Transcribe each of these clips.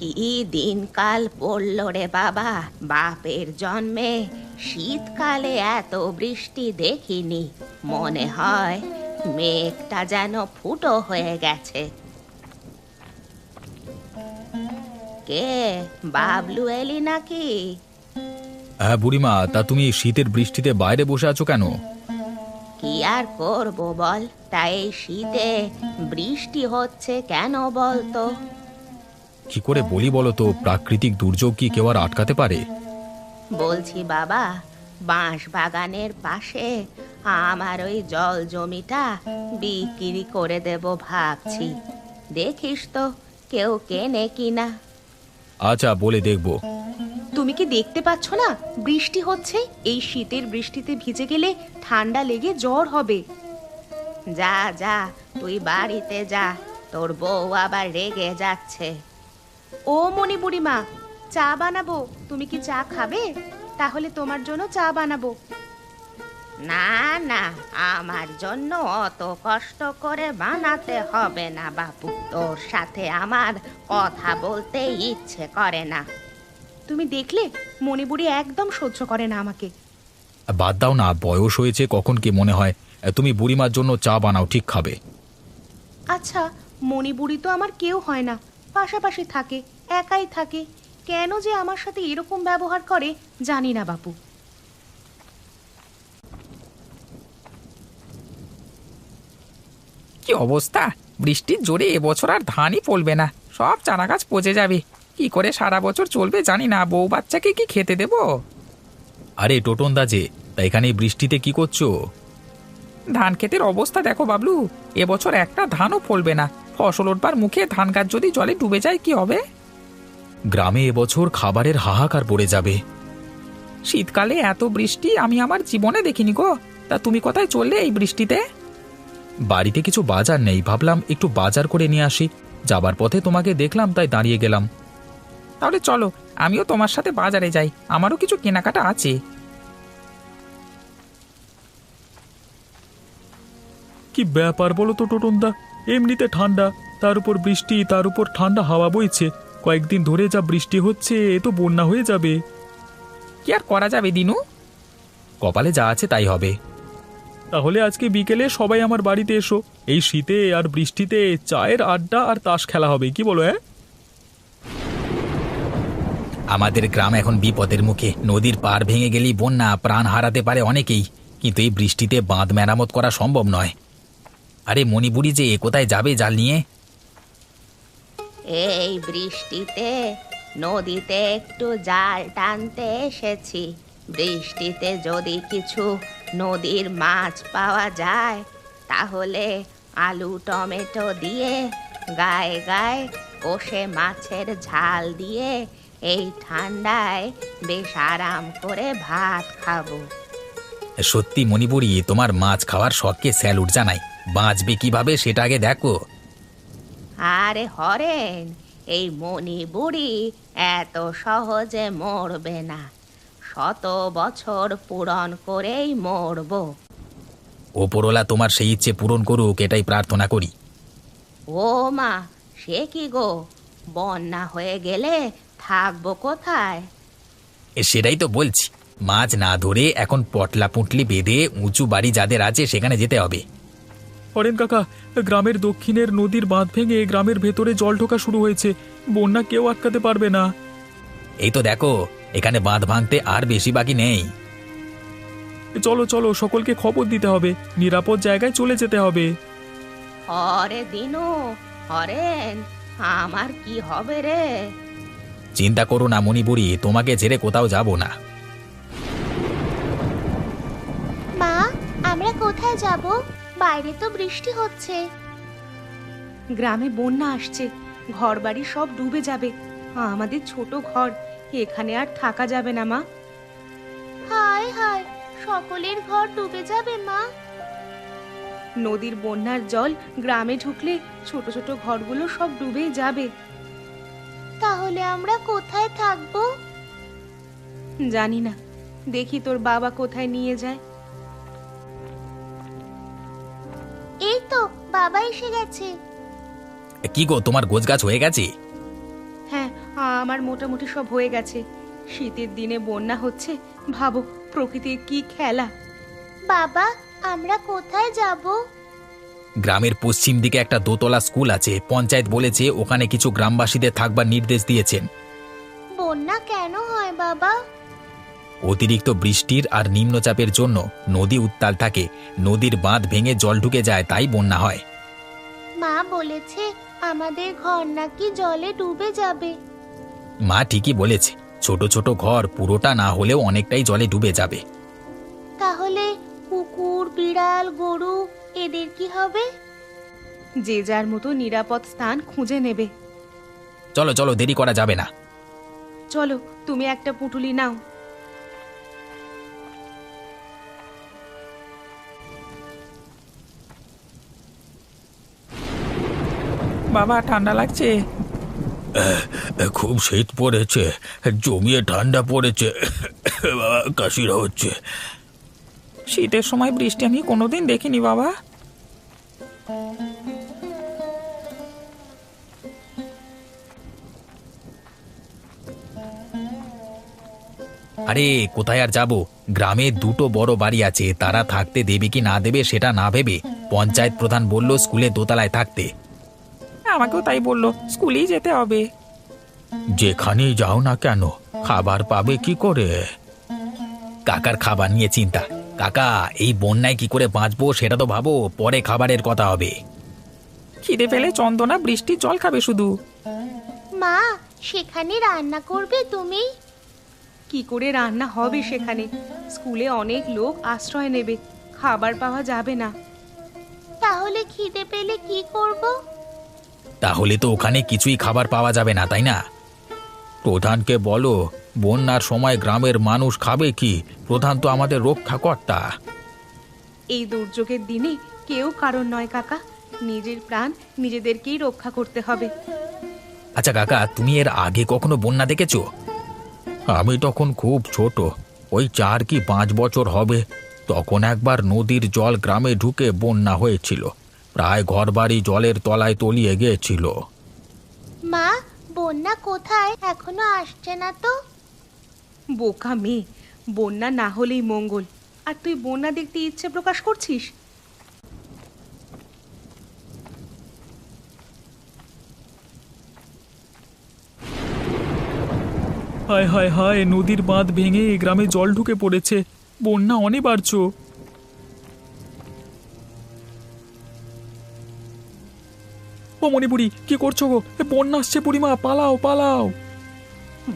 কি দিনকাল পড়ল রে বাবা, বাপের জন্মে শীতকালে এত বৃষ্টি দেখিনি। মনে হয় মেঘটা যেন ফুটো হয়ে গেছে। কে, বাবলু এলি নাকি? হ্যাঁ বুড়িমা, তা তুমি এই শীতের বৃষ্টিতে বাইরে বসে আছো কেন? কি আর করব বল, তাই এই শীতে বৃষ্টি হচ্ছে কেন বলতো? কি করে বলি বলো তো, প্রাকৃতিক দুর্যোগ কি কেউ আর আটকাতে পারে? বলছি বাবা, বাঁশ বাগানের পাশে আমার ওই জল জমিটা বিক্রি করে দেব ভাবছি। দেখিস তো কেউ কেনে কিনা। আচ্ছা, বলে দেখবো। তুমি কি দেখতে পাচ্ছ না বৃষ্টি হচ্ছে? এই শীতের বৃষ্টিতে ভিজে গেলে ঠান্ডা লেগে জ্বর হবে। যা যা, তুই বাড়িতে যা, তোর বউ আবার রেগে যাচ্ছে। ও মনি বুড়িমা, চা বানাবো, তুমি কি চা খাবে? তাহলে তোমার জন্য চা বানাবো। না না, আমার জন্য অত কষ্ট করে বানাতে হবে না বাপু, তোর সাথে আমার কথা বলতে ইচ্ছে করে না। তুমি দেখলে মণিবুড়ি একদম সহ্য করে না আমাকে। বাদ দাও না, বয়স হয়েছে, কখন কি মনে হয়। তুমি বুড়িমার জন্য চা বানাও, ঠিক খাবে। আচ্ছা, মণিবুড়ি তো আমার কেউ হয় না, পাশাপাশি থাকে, একাই থাকে, কেন যে আমার সাথে এরকম ব্যবহার করে জানি না বাপু। কি অবস্থা! বৃষ্টির জোরে এবছর আর ধানই ফলবে না, সব চারা গাছ পচে যাবে। কি করে সারা বছর চলবে জানি না, বউ বাচ্চাকে কি খেতে দেব? আরে টোটন দা যে, তা এখানে এই বৃষ্টিতে কি করছো? ধান ক্ষেতের অবস্থা দেখো বাবলু, এবছর একটা ধানও ফলবে না। ফসল ওঠবার মুখে ধান গাছ যদি জলে ডুবে যায় কি হবে? গ্রামে এবছর খাবারের হাহাকার পড়ে যাবে। শীতকালে এত বৃষ্টি আমি আমার জীবনে দেখিনি গো। তা তুমি কোথায় চললে এই বৃষ্টিতে? বাড়িতে কিছু বাজার নেই, ভাবলাম একটু বাজার করে নিয়ে আসি। যাবার পথে তোমাকে দেখলাম, তাই দাঁড়িয়ে গেলাম। তাহলে চলো, আমিও তোমার সাথে বাজারে যাই, আমারও কিছু কেনাকাটা আছে। কি ব্যাপার বলো তো টোটন দা, এমনিতে ঠান্ডা, তার উপর বৃষ্টি, তার উপর ঠান্ডা হাওয়া বইছে। কয়েকদিন ধরে যা বৃষ্টি হচ্ছে, এ তো বন্যা হয়ে যাবে। কি আর করা যাবে দিনু? কপালে যা আছে তাই হবে। তাহলে আজকে বিকেলে সবাই আমার বাড়িতে এসো। এই শীতে আর বৃষ্টিতে চায়ের আড্ডা আর তাস খেলা হবে, কি বলো? আমাদের গ্রাম এখন বিপদের মুখে, নদীর পাড় ভেঙে গেলেই বন্যা, প্রাণ হারাতে পারে অনেকেই। কিন্তু এই বৃষ্টিতে বাঁধ মেরামত করা সম্ভব নয়। আরে মণিপুরি যে কোথায় যাবে জাল নিয়ে? এই বৃষ্টিতে নদীতে একটু জাল টানতে এসেছি। বৃষ্টিতে যদি কিছু নদীর মাছ পাওয়া যায় তাহলে আলু টমেটো দিয়ে গায়ে গায়ে কষে মাছের ঝাল দিয়ে এই ঠান্ডায় বেশ আরাম করে ভাত খাবো। সত্যি মণিপুরি, তোমার মাছ খাওয়ার শখকে স্যালুট জানাই। বাঁচবে কিভাবে সেটা আগে দেখো। আরে হরেন, এই মণি বুড়ি এত সহজে মরবে না, 100 বছর পূরণ করেই মরবো। ওপরওয়ালা তোমার সেই ইচ্ছে পূরণ করুক, এটাই প্রার্থনা করি। ও মা, সে কি গো, বন্যা হয়ে গেলে থাকবো কোথায়? সেটাই তো বলছি, মাছ না ধরে এখন পটলা পুঁটলি বেঁধে উঁচু বাড়ি যাদের আছে সেখানে যেতে হবে। হরেন কাকা, গ্রামের দক্ষিণের নদীর বাঁধ ভেঙে গ্রামের ভেতরে জল ঢোকা শুরু হয়েছে। বন্যা কেউ আটকাতে পারবে না। এই তো দেখো, এখানে বাঁধ ভাঙতে আর বেশি বাকি নেই। চলো চলো, সকলকে খবর দিতে হবে, নিরাপদ জায়গায় চলে যেতে হবে। হরে দিনু, হরেন, আমার কি হবে রে? চিন্তা করো না মণিপুরি, তোমাকে ছেড়ে কোথাও যাব না। মা, আমরা কোথায় যাব? বাইরে তো বৃষ্টি হচ্ছে। গ্রামে বন্যা আসছে, ঘরবাড়ি সব ডুবে যাবে। আমাদের ছোট ঘর, এখানে আর থাকা যাবে না মা। হায় হায়, সকলের ঘর ডুবে যাবে মা। নদীর বন্যার জল গ্রামে ঢুকলে ছোট ছোট ঘরগুলো সব ডুবেই যাবে। তাহলে আমরা কোথায় থাকবো? জানি না, দেখি তোর বাবা কোথায় নিয়ে যায়। এই তো বাবা এসে গেছে। কি গো, তোমার গোছগাছ হয়ে গেছে? হ্যাঁ, আমার মোটামুটি সব হয়ে গেছে। শীতের দিনে বন্যা হচ্ছে, ভাবো প্রকৃতির কি খেলা। বাবা, আমরা কোথায় যাব? গ্রামের পশ্চিম দিকে একটা দোতলা স্কুল আছে, পঞ্চায়েত বলেছে ওখানে কিছু গ্রামবাসীদের থাকবার নির্দেশ দিয়েছেন। বন্যা কেন হয় বাবা? অতিরিক্ত বৃষ্টির আর নিম্নচাপের জন্য নদী উত্তাল থাকে, নদীর বাঁধ ভেঙে জল ঢুকে যায়, তাই বন্যা হয়। মা বলেছে আমাদের ঘর নাকি জলে ডুবে যাবে। মা ঠিকই বলেছে, ছোট ছোট ঘর পুরোটা না হলেও অনেকটাই জলে ডুবে যাবে। তাহলে কুকুর, বিড়াল, গরু এদের কি হবে? যে যার মতো নিরাপদ স্থান খুঁজে নেবে। চলো চলো, দেরি করা যাবে না। চলো, তুমি একটা পুঁটুলি নাও। বাবা, ঠান্ডা লাগছে। খুব শীত পড়েছে, জমিয়ে ঠান্ডা পড়েছে, কাশিরা হচ্ছে। শীতের সময় বৃষ্টি আমি কোনোদিন দেখিনি বাবা। আরে কোথায় আর যাব, গ্রামে দুটো বড় বাড়ি আছে, তারা থাকতে দেবে কি না দেবে সেটা না ভেবে পঞ্চায়েত প্রধান বলল স্কুলে দোতলায় থাকতে। আমাকেও তাই বললো, স্কুলেই যেতে হবে। যেখানেই যাও না কেন, খাবার পাবে কি করে? কাকার খাবার নিয়ে চিন্তা। কাকা, এই বন্যায় কি করে বাঁচবো সেটা তো ভাবো, পরে খাবারের কথা হবে। খিদে পেলে চন্দনা বৃষ্টির জল খাবে শুধু। মা, সেখানে রান্না করবে তুমি? কি করে রান্না হবে সেখানে? স্কুলে অনেক লোক আশ্রয় নেবে, খাবার পাওয়া যাবে না। তাহলে খিদে পেলে কি করব? তাহলে তো ওখানে কিছুই খাবার পাওয়া যাবে না, তাই না? প্রধানকে বলো, বন্যার সময় গ্রামের মানুষ খাবে কি? প্রধান তো আমাদের রক্ষাকর্তা। এই দুর্যোগের দিনে কেউ কারণ নয় কাকা, নিজের প্রাণ নিজেদেরকেই রক্ষা করতে হবে। আচ্ছা কাকা, তুমি এর আগে কখনো বন্যা দেখেছো? আমি তখন খুব ছোট, ওই 4 কি 5 বছর হবে। তখন একবার নদীর জল গ্রামে ঢুকে বন্যা হয়েছিল, প্রায় ঘরবাড়ি জলের তলায় তলিয়ে গিয়েছিল। মা, বন্যা কোথায়? এখনো আসছে না তো। বোকা মেয়ে, বন্যা না হলেই মঙ্গল, আর তুই বন্যা দেখতে ইচ্ছে প্রকাশ করছিস? হায় হায় হায়, নদীর বাঁধ ভেঙে গ্রামে জল ঢুকে পড়েছে, বন্যা অনিবার্য। ও মণিপুরি, কি করছো গো? বন্যা আসছে বুড়িমা, পালাও পালাও।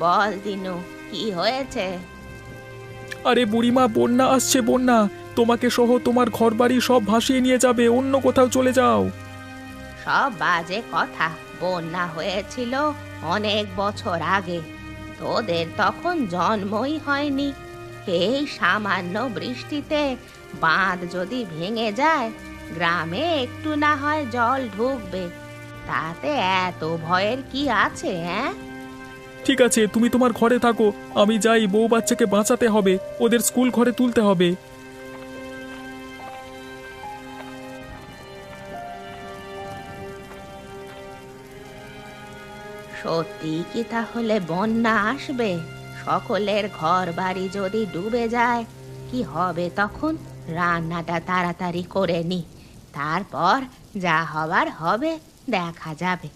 বল দিনু, কি হয়েছে? আরে বুড়িমা, বন্যা আসছে, বন্যা তোমাকে সহ তোমার ঘরবাড়ি সব ভাসিয়ে নিয়ে যাবে, অন্য কোথাও চলে যাও। সব বাজে কথা। বন্যা হয়েছিল অনেক বছর আগে, তোদের তখন জন্মই হয়নি। এই সামান্য বৃষ্টিতে বাঁধ যদি ভেঙে যায়, গ্রামে একটু না হয় জল ঢুকবে, তাতে এত ভয়ের কি আছে? হ্যাঁ, ঠিক আছে, তুমি তোমার ঘরে থাকো, আমি যাই, বউ বাচ্চাকে বাঁচাতে হবে, ওদের স্কুল ঘরে তুলতে হবে। সত্যি কি তাহলে বন্যা আসবে? সকলের ঘর বাড়ি যদি ডুবে যায়, কি হবে তখন? রান্নাটা তাড়াতাড়ি করে নি, তারপর যা হবার হবে, দেখা যাবে।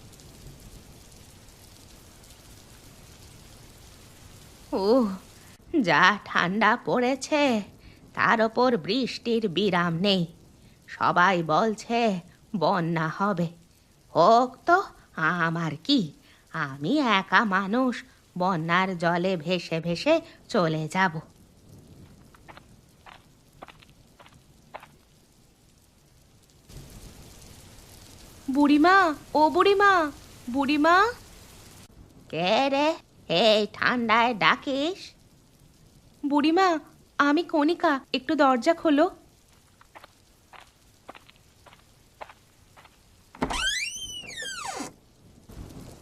ও, যা ঠান্ডা পড়েছে, তার ওপর বৃষ্টির বিরাম নেই। সবাই বলছে বন্যা হবে। হোক তো, আমার কি? আমি একা মানুষ, বন্যার জলে ভেসে ভেসে চলে যাব। বুড়িমা, ও বুড়িমা, বুড়িমা। কে রে, এই ঠান্ডায় ডাকিস? বুড়িমা, আমি কণিকা, একটু দরজা খোলো।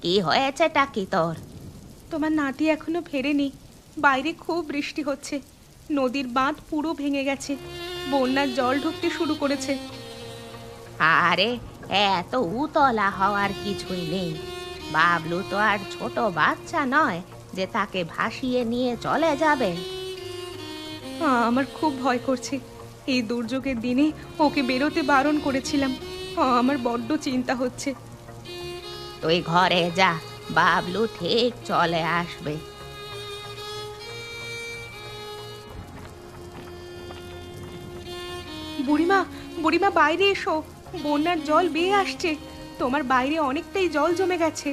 কি হয়েছে টাকি তোর? তোমার নাতি এখনো ফেরেনি, বাইরে খুব বৃষ্টি হচ্ছে, নদীর বাঁধ পুরো ভেঙে গেছে, বন্যার জল ঢুকতে শুরু করেছে। আরে, এত উতলা হওয়ার কিছুই নেই, বাবলু তো আর ছোট বাচ্চা নয় যে তাকে ভাসিয়ে নিয়ে চলে যাবে। আমার খুব ভয় করছে। এই দুর্যোগের দিনে ওকে বেরোতে বারণ করেছিলাম। আমার বড্ড চিন্তা হচ্ছে। তুই ঘরে যা, বাবলু ঠিক চলে আসবে। বুড়িমা, বুড়িমা বাইরে এসো, বন্যার জল বেয়ে আসছে। তোমার বাইরে অনেকটাই জল জমে গেছে।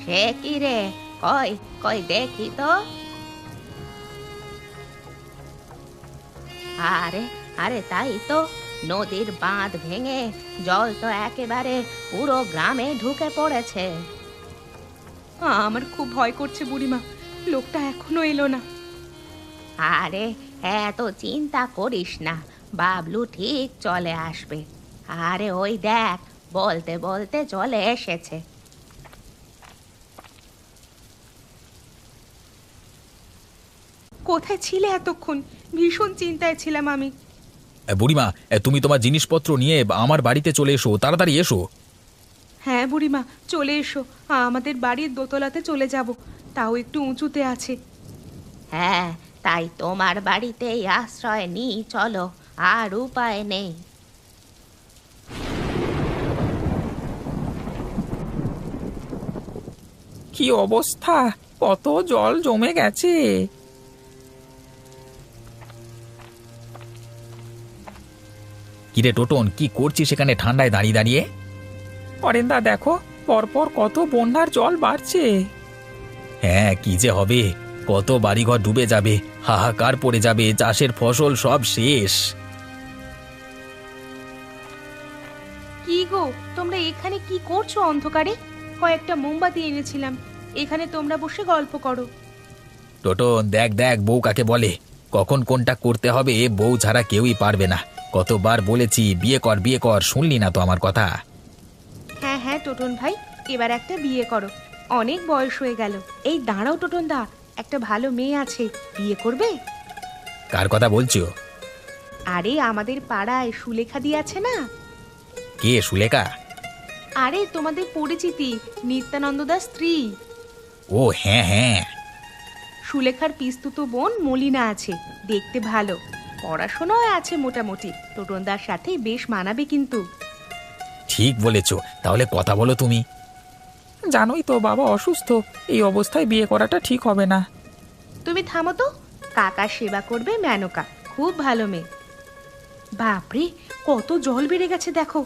সে কি রে, কই কই দেখি তো। আরে আরে তাই তো, নদীর বাঁধ ভেঙে জল তো একেবারে পুরো গ্রামে ঢুকে পড়েছে। আমার খুব ভয় করছে বুড়িমা, লোকটা এখনো এলো না। আরে এত চিন্তা করিস না, বাবলু ঠিক চলে আসবে। আরে ওই দেখ, বলতে বলতে চলে এসেছে। কোথায় ছিলে এতক্ষণ? ভীষণ চিন্তায় ছিলাম আমি। বুড়িমা, তুমি তোমার জিনিসপত্র নিয়ে আমার বাড়িতে চলে এসো, তাড়াতাড়ি এসো। হ্যাঁ বুড়িমা, চলে এসো। আমাদের বাড়ির দোতলাতে চলে যাব, তাও একটু উঁচুতে আছে। হ্যাঁ, তাই তোমার বাড়িতেই আশ্রয় নিই চলো, আর উপায় নেই। কি অবস্থা, কত জল জমে গেছে। কিরে টোটন, কি করছিস সেখানে ঠান্ডায় দাঁড়িয়ে দাঁড়িয়ে? অরেন্দা দেখো, পরপর কত বন্যার জল বাড়ছে। হ্যাঁ, কি যে হবে, কত বাড়িঘর ডুবে যাবে, হাহাকার পড়ে যাবে, চাষের ফসল সব শেষ। কি গো, তোমরা এখানে কি করছো অন্ধকারে? কয়েকটা মোমবাতি এনেছিলাম, এখানে তোমরা বসে গল্প করো। টোটন দেখ দেখ, বউ কাকে বলে, কখন কোনটা করতে হবে বউ ছাড়া কেউই পারবে না। কতবার বলেছি বিয়ে কর বিয়ে কর, শুনলি না তো আমার কথা। হ্যাঁ হ্যাঁ টোটন ভাই, এবার একটা বিয়ে করো, অনেক বয়স হয়ে গেল। এই দাঁড়াও টোটন দা, একটা ভালো মেয়ে আছে, বিয়ে করবে? কার কথা বলছো? আরে আমাদের পাড়ায় সুলেখা দি আছে না? কে সুলেখা? আরে তোমাদের পরিচিতি, নিত্যানন্দ দাস স্ত্রী। ও হ্যাঁ হ্যাঁ। সুলেখার পিস্তুতো বোন মলিনা আছে, দেখতে ভালো, পড়াশোনাও আছে মোটামুটি। টোটনদার সাথে বেশ মানাবে কিন্তু। ঠিক বলেছ, তাহলে কথা বলো তুমি। জানোই তো বাবা অসুস্থ, এই অবস্থায় বিয়ে করাটা ঠিক হবে না। তুমি থামো তো, কাকার সেবা করবে মেনকা, খুব ভালো মেয়ে। বাপরে, কত জল বেড়ে গেছে দেখো।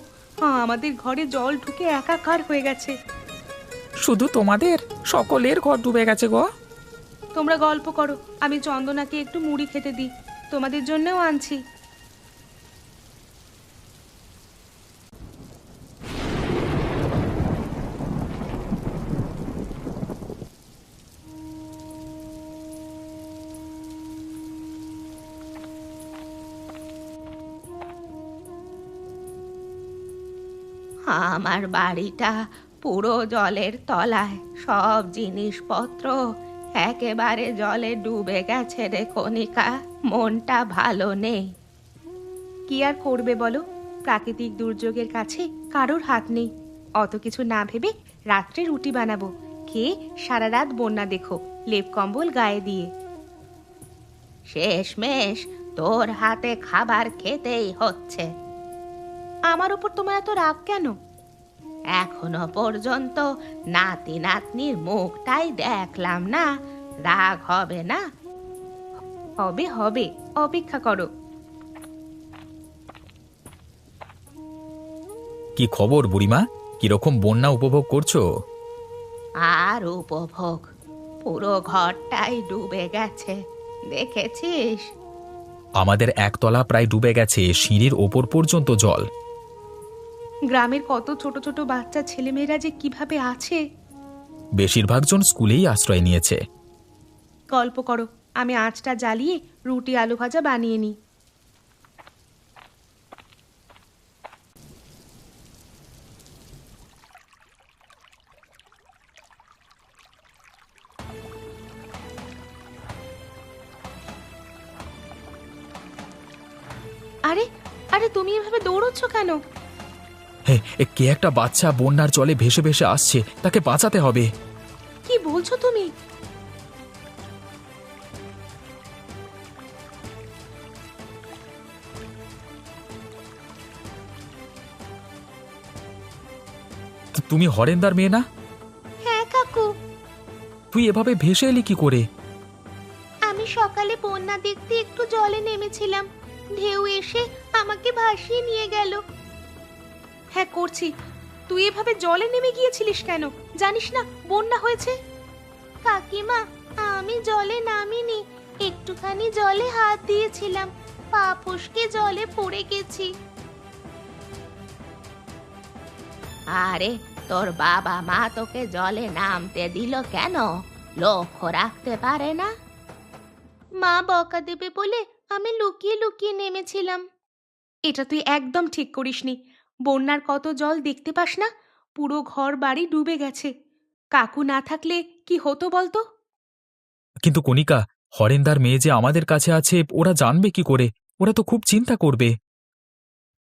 আমাদের ঘরে জল ঢুকে একাকার হয়ে গেছে। শুধু তোমাদের, সকলের ঘর ডুবে গেছে গো। তোমরা গল্প করো, আমি চন্দনাকে একটু মুড়ি খেতে দিই, তোমাদের জন্যও আনছি। আমার বাড়িটা পুরো জলের তলায়, সব জিনিসপত্র একেবারে জলে ডুবে গেছে রে কণিকা, মনটা ভালো নেই। কি আর করবে বলো, প্রাকৃতিক দুর্যোগের কাছে কারোর হাত নেই। অত কিছু না ভেবে রাত্রে রুটি বানাবো, খেয়ে সারা রাত বন্যা দেখো, লেপ কম্বল গায়ে দিয়ে। শেষমেশ তোর হাতে খাবার খেতেই হচ্ছে। আমার উপর তোমার এত রাগ কেন? এখনো পর্যন্ত নাতি নাতনির মুখটাই দেখলাম না, রাগ হবে না? হবে হবে, অপেক্ষা করো। কি খবর বুড়িমা, কিরকম বন্যা উপভোগ করছো? আর উপভোগ, পুরো ঘরটাই ডুবে গেছে, দেখেছিস? আমাদের একতলা প্রায় ডুবে গেছে, সিঁড়ির ওপর পর্যন্ত জল। গ্রামের কত ছোট ছোট বাচ্চা ছেলেমেয়েরা যে কিভাবে আছে। বেশিরভাগ জন স্কুলেই আশ্রয় নিয়েছে। গল্প করো, আমি আঁচটা জ্বালিয়ে রুটি আলু ভাজা বানিয়ে নিই। আরে আরে, তুমি এভাবে দৌড়চ্ছ কেন? কে একটা বাচ্চা বন্যার জলে ভেসে ভেসে আসছে, তাকে বাঁচাতে হবে। কি বলছো তুমি? তুমি হরেন্দার মেয়ে না? হ্যাঁ কাকু, তুই এভাবে ভেসে এলি কি করে? আমি সকালে বন্যা দেখতে একটু জলে নেমেছিলাম, ঢেউ এসে আমাকে ভাসিয়ে নিয়ে গেল। হ্যাঁ করছি। তুই এভাবে জলে নেমে গিয়েছিলিস কেন? জানিস না বন্যা হয়েছে? কাকিমা, আমি জলে নামিনি, একটুখানি জলে হাত দিয়েছিলাম, পা ফসকে জলে পড়ে গেছি। আরে তোর বাবা মা তোকে জলে নামতে দিল কেন? লক্ষ্য রাখতে পারে না? মা বকা দেবে বলে আমি লুকিয়ে লুকিয়ে নেমেছিলাম। এটা তুই একদম ঠিক করিসনি। বন্যার কত জল দেখতে পাস না? পুরো ঘর বাড়ি ডুবে গেছে। কাকু না থাকলে কি হতো বলতো? কিন্তু কণিকা, হরেন্দার মেয়ে যে আমাদের কাছে আছে ওরা জানবে কি করে? ওরা তো খুব চিন্তা করবে।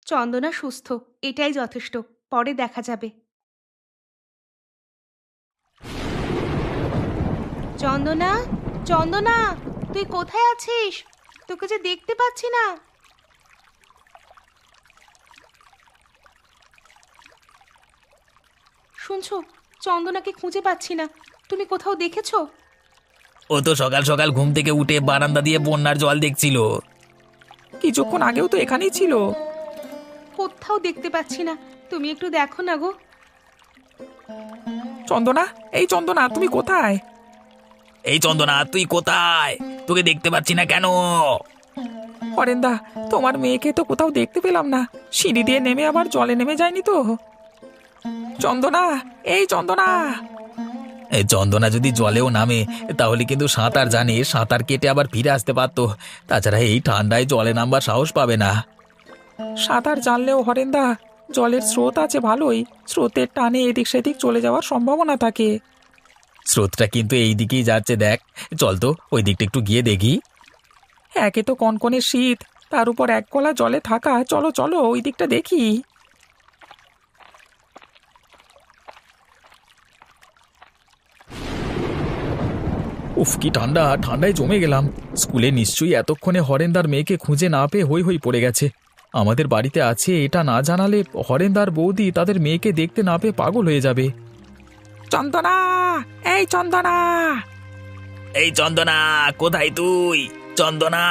চন্দনা সুস্থ, এটাই যথেষ্ট। পরে দেখা যাবে। চন্দনা, চন্দনা, তুই কোথায় আছিস? তোকে যে দেখতে পাচ্ছি না। শুনছো, চন্দনাকে খুঁজে পাচ্ছি না। তুমি কোথাও দেখেছো? ও তো সকাল সকাল ঘুম থেকে উঠে বারান্দা দিয়ে বন্যার জল দেখছিল। কিছুক্ষণ আগেও তো এখানেই ছিল। কোথাও দেখতে পাচ্ছি না। তুমি একটু দেখো না গো। চন্দনা, এই চন্দনা, তুমি কোথায়? এই চন্দনা, তুই কোথায়? তোকে দেখতে পাচ্ছি না কেন? হরেন্দা, তোমার মেয়েকে তো কোথাও দেখতে পেলাম না। সিঁড়ি দিয়ে নেমে আবার জলে নেমে যায়নি তো? চন্দনা, এই চন্দনা। এই চন্দনা যদি জলেও নামে তাহলে কিন্তু সাঁতার জানে, সাঁতার কেটে আবার ফিরে আসতে পারতো। তাছাড়া এই ঠান্ডায় জলে নামবার সাহস পাবে না। সাঁতার জানলেও হরেন্দা, জলের স্রোত আছে ভালোই, স্রোতের টানে এদিক সেদিক চলে যাওয়ার সম্ভাবনা থাকে। স্রোতটা কিন্তু এই দিকেই যাচ্ছে, দেখ। চল তো ওই দিকটা একটু গিয়ে দেখি। একে তো কনকনে শীত, তার উপর এক গলা জলে থাকা। চলো চলো ওই দিকটা দেখি। উফ, কি ঠান্ডা! ঠান্ডায় জমে গেলাম। স্কুলে নিশ্চয়ই এতক্ষণে হরেন্দার মেয়েকে খুঁজে না পেয়ে হই হই পড়ে গেছে। আমাদের বাড়িতে আছে এটা না জানালে হরেন্দার বৌদি তাদের মেয়েকে দেখতে না পেয়ে পাগল হয়ে যাবে। চন্দনা, এই চন্দনা। এই চন্দনা, কোথায় তুই? চন্দনা!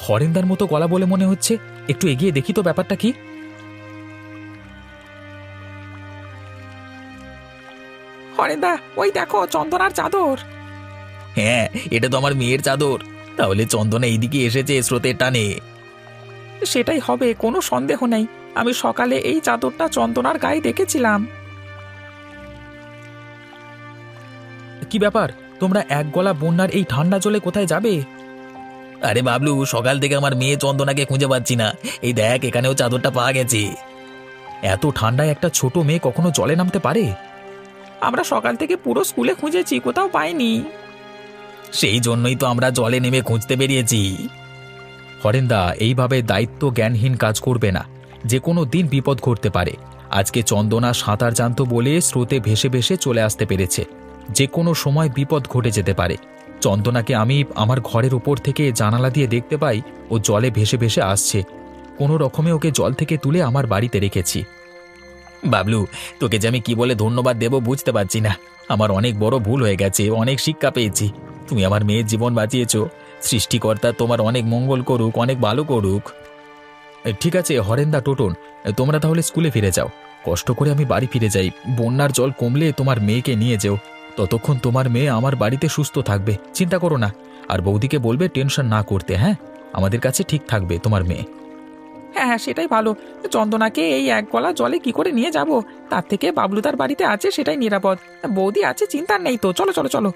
হরেন্দার মতো গলা বলে মনে হচ্ছে। একটু এগিয়ে দেখি তো ব্যাপারটা কি। হরেন্দা, ওই দেখো চন্দনার চাদর। হ্যাঁ, এটা তো আমার মেয়ের চাদর। তাহলে চন্দনা এইদিকে এসেছে স্রোতের টানে। সেটাই হবে, কোনো সন্দেহ নেই। আমি সকালে এই চাদরটা চন্দনার গায়ে দেখেছিলাম। কি ব্যাপার? তোমরা এক গলা বন্যার এই ঠান্ডা জলে কোথায় যাবে? আরে বাবলু, সকাল থেকে আমার মেয়ে চন্দনাকে খুঁজে পাচ্ছি না। এই দেখ, এখানেও চাদরটা পাওয়া গেছে। এত ঠান্ডায় একটা ছোট মেয়ে কখনো জলে নামতে পারে? আমরা সকাল থেকে পুরো স্কুলে খুঁজেছি, কোথাও পাইনি। সেই জন্যই তো আমরা জলে নেমে খুঁজতে বেরিয়েছি। হরেন্দা, এইভাবে দায়িত্ব জ্ঞানহীন কাজ করবে না। যে কোনো দিন বিপদ ঘটতে পারে। আজকে চন্দনা সাঁতার জানতো বলে স্রোতে ভেসে ভেসে চলে আসতে পেরেছে। যে কোনো সময় বিপদ ঘটে যেতে পারে। চন্দনাকে আমি আমার ঘরের উপর থেকে জানালা দিয়ে দেখতে পাই ও জলে ভেসে ভেসে আসছে। কোনো রকমে ওকে জল থেকে তুলে আমার বাড়িতে রেখেছি। বাবলু, তোকে যে আমি কি বলে ধন্যবাদ দেব বুঝতে পারছি না। আমার অনেক বড় ভুল হয়ে গেছে, অনেক শিক্ষা পেয়েছি। তুমি আমার মেয়ের জীবন বাঁচিয়েছো। সৃষ্টিকর্তা তোমার অনেক মঙ্গল করুক, অনেক ভালো করুক। ঠিক আছে হরেন্দা, টোটন, তোমরা তাহলে স্কুলে ফিরে যাও। কষ্ট করে আমি বাড়ি ফিরে যাই। বন্যার জল কমলে তোমার মেয়েকে নিয়ে যেও। ততক্ষণ তোমার মেয়ে আমার বাড়িতে সুস্থ থাকবে, চিন্তা করো না। আর বৌদিকে বলবে টেনশন না করতে। হ্যাঁ, আমাদের কাছে ঠিক থাকবে তোমার মেয়ে। হ্যাঁ হ্যাঁ, সেটাই ভালো। চন্দনাকে এই এক গলা জলে কি করে নিয়ে যাব? তার থেকে বাবলুদার বাড়িতে আছে, সেটাই নিরাপদ। বৌদি আছে, চিন্তার নেই তো। চলো চলো চলো।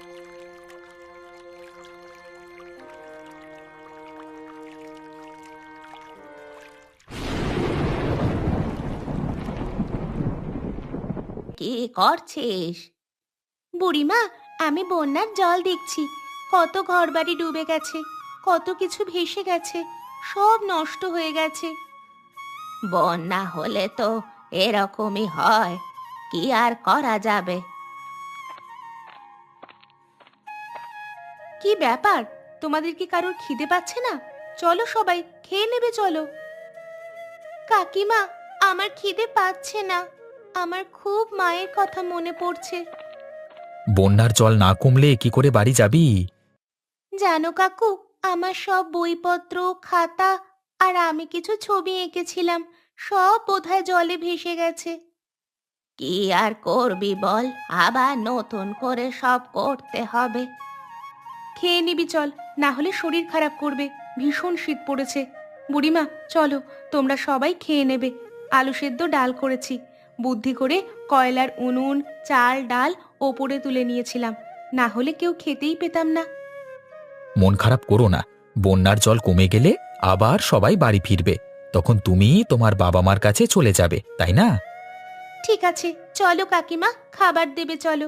কি করছিস? বুড়িমা, আমি বন্যার জল দেখছি। কত ঘরবাড়ি ডুবে গেছে, কত কিছু ভেসে গেছে, সব নষ্ট হয়ে গেছে। বন্যা হলে তো এরকমই হয়, কি আর করা যাবে। কি ব্যাপার, তোমাদের কি কারোর খিদে পাচ্ছে না? চলো সবাই খেয়ে নেবে, চলো। কাকিমা, আমার খিদে পাচ্ছে না, আমার খুব মায়ের কথা মনে পড়ছে। বন্যার জল না কমলে কি করে বাড়ি যাবি? জানো কাকু, আমার সব বইপত্র, খাতা আর আমি কিছু ছবি এঁকেছিলাম, সব বোধহয় জলে ভেসে গেছে। কি আর করবি বল, আবার নতুন করে সব করতে হবে। খেয়ে নিবি চল, না হলে শরীর খারাপ করবে, ভীষণ শীত পড়েছে। বুড়িমা চলো, তোমরা সবাই খেয়ে নেবে। আলু সেদ্ধ ডাল করেছি, বুদ্ধি করে কয়লার উনুন, চাল ডাল ওপরে তুলে নিয়েছিলাম, না হলে কেউ খেতেই পেতাম না। মন খারাপ করো না, বন্যার জল কমে গেলে আবার সবাই বাড়ি ফিরবে, তখন তুমি তোমার বাবা মার কাছে চলে যাবে, তাই না? ঠিক আছে, চলো কাকিমা, খাবার দেবে চলো।